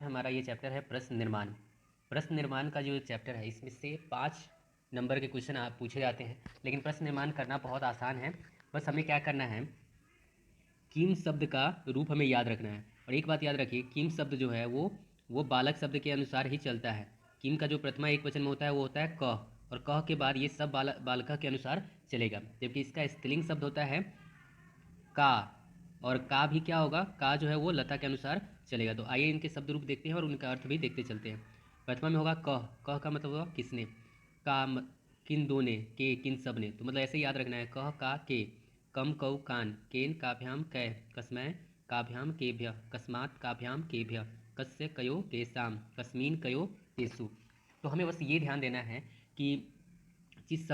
हमारा ये चैप्टर है प्रश्न निर्माण। प्रश्न निर्माण का जो चैप्टर है इसमें से 5 नंबर के क्वेश्चन आप पूछे जाते हैं, लेकिन प्रश्न निर्माण करना बहुत आसान है। बस हमें क्या करना है, किम शब्द का रूप हमें याद रखना है। और एक बात याद रखिए, किम शब्द जो है वो बालक शब्द के अनुसार ही चलता है। किम का जो प्रथमा एक वचन में होता है वो होता है कह, और कह के बाद ये सब बालका के अनुसार चलेगा। जबकि इसका स्त्रीलिंग शब्द होता है का, और का भी क्या होगा, का जो है वो लता के अनुसार चलेगा। तो आइए इनके शब्द रूप देखते हैं और उनका अर्थ भी देखते चलते हैं। प्रथमा में होगा कह, कह का मतलब होगा किसने, का किन दो ने, के किन सब ने। तो मतलब ऐसे याद रखना है, कह का के, कम कौ कान, केन काभ्याम कै, कस्मै काभ्याम केभ्य, कस्मात् काभ्याम केभ्य, कस्य कयो तेषाम, कस्मिन कयो तेषु। तो हमें बस ये ध्यान देना है कि जिस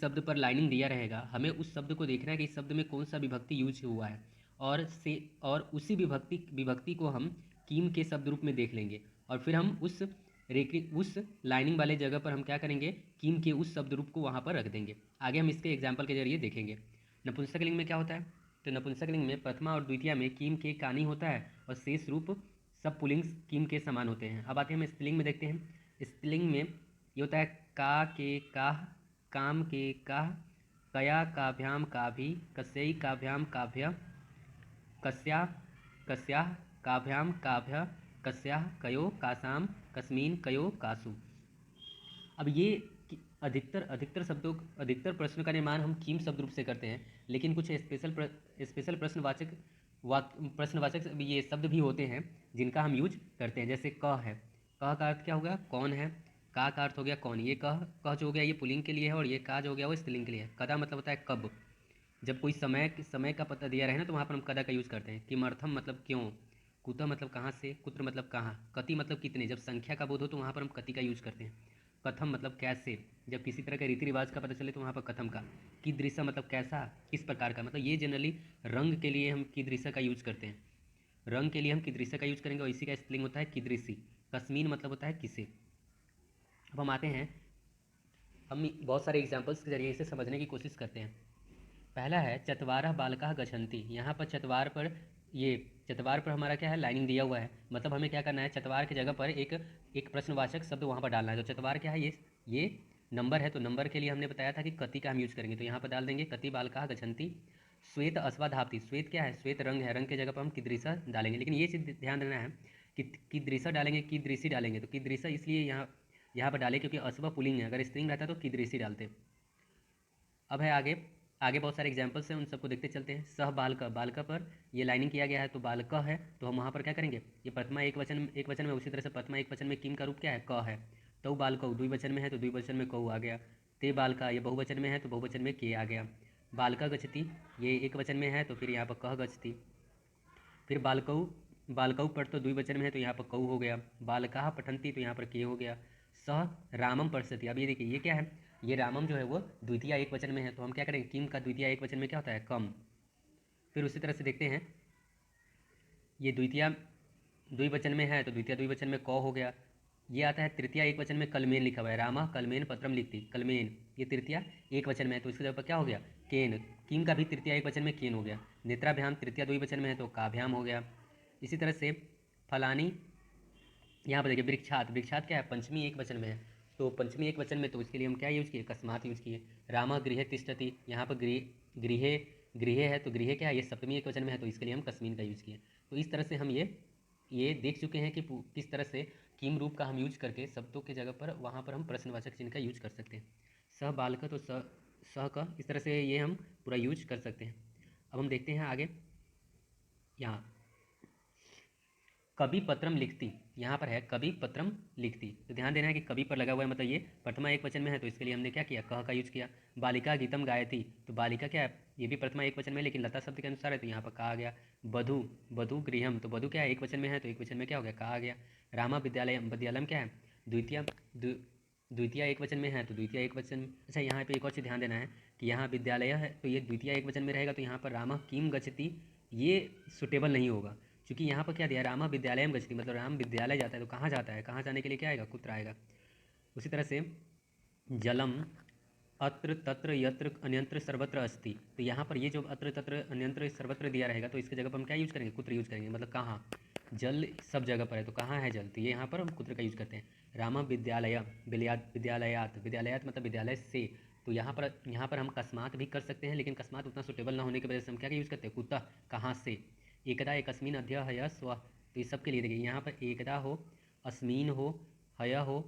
शब्द पर लाइनिंग दिया रहेगा हमें उस शब्द को देखना है कि इस शब्द में कौन सा विभक्ति यूज हुआ है, और उसी विभक्ति को हम कीम के शब्द रूप में देख लेंगे। और फिर हम उस लाइनिंग वाले जगह पर हम क्या करेंगे, कीम के उस शब्द रूप को वहाँ पर रख देंगे। आगे हम इसके एग्जाम्पल के जरिए देखेंगे। नपुंसकलिंग में क्या होता है, तो नपुंसकलिंग में प्रथमा और द्वितीया में कीम के कानी होता है और शेष रूप सब पुल्लिंग कीम के समान होते हैं। अब आते हैं हम स्त्रीलिंग में देखते हैं। स्त्रीलिंग में ये होता है का के काह, काम के काह, कया काभ्याम काभी, कस्यई काभ्याम काभ्य, कस्या कस्याः काभ्याम काभ्य, कस्याः कयो कासाम, कस्मिन कयो कासु। अब ये अधिकतर प्रश्न का निर्माण हम कीम शब्द रूप से करते हैं, लेकिन कुछ स्पेशल प्रश्नवाचक ये शब्द भी होते हैं जिनका हम यूज करते हैं। जैसे कह है, कह का अर्थ क्या होगा, कौन है। का अर्थ हो गया कौन, ये कह जो हो गया ये पुल्लिंग के लिए है, और ये का जो हो गया वो स्त्रीलिंग के लिए है। कदा मतलब होता है कब, जब कोई समय का पता दिया रहे ना तो वहाँ पर हम कदा का यूज करते हैं। किमर्थम मतलब क्यों, कुतः मतलब कहाँ से, कुत्र मतलब कहाँ, कति मतलब कितने, जब संख्या का बोध हो तो वहाँ पर हम कति का यूज करते हैं। कथम मतलब कैसे, जब किसी तरह के रीति रिवाज का पता चले तो वहाँ पर कथम का। कीदृश मतलब कैसा, किस प्रकार का, मतलब ये जनरली रंग के लिए हम कीदृश का यूज करते हैं। रंग के लिए हम कीदृश का यूज करेंगे और इसी का स्पेलिंग होता है कीदृशी। कस्मीन मतलब होता है किसे। अब हम आते हैं, हम बहुत सारे एग्जाम्पल्स के जरिए इसे समझने की कोशिश करते हैं। पहला है चत्वारः बालकाः गच्छन्ति। यहाँ पर चत्वार पर हमारा क्या है, लाइनिंग दिया हुआ है। मतलब हमें क्या करना है, चत्वार की जगह पर एक प्रश्नवाचक शब्द वहाँ पर डालना है। तो चत्वार क्या है, ये नंबर है, तो नंबर के लिए हमने बताया था कि कति का हम यूज करेंगे, तो यहाँ पर डाल देंगे कति बालकाः गच्छन्ति। श्वेत अश्वा धावति, श्वेत क्या है, श्वेत रंग है, रंग की जगह पर हम कीदृशः डालेंगे। लेकिन ये चीज़ ध्यान देना है कि कीदृशः डालेंगे कीदृशी डालेंगे, तो कीदृशः इसलिए यहाँ पर डाले क्योंकि अश्वा पुल्लिंग है, अगर स्त्रीलिंग रहता तो कीदृशी डालते। अब है आगे बहुत सारे एग्जाम्पल्स हैं, उन सबको देखते चलते हैं। सह बालका पर ये लाइनिंग किया गया है तो बालक है, तो हम वहाँ पर क्या करेंगे, ये प्रथमा एक वचन में, उसी तरह से प्रथमा एक वचन में किम का रूप क्या है, क है। तो बालक द्विवचन में है तो द्विवचन में कौ आ गया। ते बालका ये बहुवचन में है तो बहुवचन में के आ गया। बालका गच्छति ये एक वचन में है तो फिर यहाँ पर कह गच्छति। फिर बालकऊ पर तो द्विवचन में है तो यहाँ पर कऊ हो गया। बालकाः पठन्ति तो यहाँ पर के हो गया। सह रामम पश्यति, अब ये देखिए ये क्या है, ये रामम जो है वो द्वितीय एक वचन में है, तो हम क्या करेंगे, किम का द्वितीय एक वचन में क्या होता है, कम। फिर उसी तरह से देखते हैं, ये द्विवचन में है तो द्वितीय द्विवचन में क हो गया। ये आता है तृतीय एक वचन में, कलमेन लिखा हुआ है, रामा कलमेन पत्रम लिखती, कलमेन ये तृतीय एक वचन में है तो इसके जगह पर क्या हो गया, केन। किम का भी तृतीय एक वचन में केन हो गया। नेत्राभ्याम तृतीय द्विवचन में है तो काभ्याम हो गया। इसी तरह से फलानी, यहाँ पर देखिए वृक्षात क्या है, पंचमी एक वचन में है, तो पंचमी एक वचन में तो इसके लिए हम क्या यूज किए, कस्मात यूज किए। रामा गृह तिष्ठति, यहाँ पर गृह है तो गृह क्या है, ये सप्तमी एक वचन में है तो इसके लिए हम कस्मीन का यूज किए। तो इस तरह से हम ये देख चुके हैं कि किस तरह से किम रूप का हम यूज करके शब्दों के जगह पर वहाँ पर हम प्रश्नवाचक चिन्ह का यूज कर सकते हैं। सह बालक तो सह का, इस तरह से ये हम पूरा यूज कर सकते हैं। अब हम देखते हैं आगे, यहाँ कवि पत्रम लिखती, यहाँ पर है कवि पत्रम लिखती, तो ध्यान देना है कि कवि पर लगा हुआ है, मतलब ये प्रथमा एक वचन में है तो इसके लिए हमने क्या किया, कह का यूज किया। बालिका गीतम गायती, तो बालिका क्या है, ये भी प्रथमा एक वचन में है लेकिन लता शब्द के अनुसार है तो यहाँ पर कहा आ गया। बधु गृहम, तो बधु क्या है, एक वचन में है तो एक वचन में क्या हो गया, कहा आ गया। रामा विद्यालयम क्या है, द्वितीय एक वचन में है तो द्वितीय एक वचन। अच्छा यहाँ पे एक और चीज़ ध्यान देना है कि यहाँ विद्यालय है तो ये द्वितीय एक वचन में रहेगा, तो यहाँ पर रामा किम गच्छति ये सुटेबल नहीं होगा, क्योंकि यहाँ पर क्या दिया, रामा विद्यालयम गच्छति, मतलब राम विद्यालय जाता है तो कहाँ जाता है, कहाँ जाने के लिए क्या आएगा, कुत्र आएगा। उसी तरह से जलम अत्र तत्र यत्र अन्यत्र सर्वत्र अस्ति, तो यहाँ पर ये जो अत्र तत्र अन्यत्र सर्वत्र दिया रहेगा तो इसकी जगह पर हम क्या यूज करेंगे, कुत्र यूज करेंगे, मतलब कहाँ। जल सब जगह पर है, तो कहाँ है जल, तो ये यहाँ पर हम कुत्र का यूज़ करते हैं। राम विद्यालय, विद्यालयात, विद्यालयात मतलब विद्यालय से, तो यहाँ पर हम कस्मात भी कर सकते हैं, लेकिन कस्मात उतना सुटेबल ना होने की वजह से हम क्या यूज़ करते हैं, कुतः, कहाँ से। एकदा एकस्मिन अध्य हय स्व, तो इस सब के लिए देखिए यहाँ पर एकदा हो, अस्मिन हो, हय हो,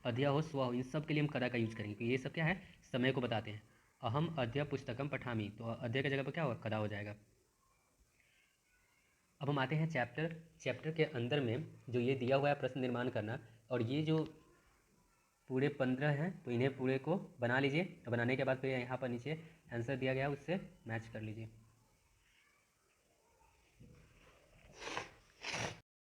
अध्य हो, स्व हो, इन सब के लिए हम कदा का यूज़ करेंगे, तो ये सब क्या है, समय को बताते हैं। अहम अद्य पुस्तकम पठामी, तो अद्य की जगह पर क्या होगा, कदा हो जाएगा। अब हम आते हैं चैप्टर के अंदर में जो ये दिया हुआ है प्रश्न निर्माण करना, और ये जो पूरे 15 हैं, तो इन्हें पूरे को बना लीजिए। बनाने के बाद फिर यहाँ पर नीचे आंसर दिया गया है, उससे मैच कर लीजिए।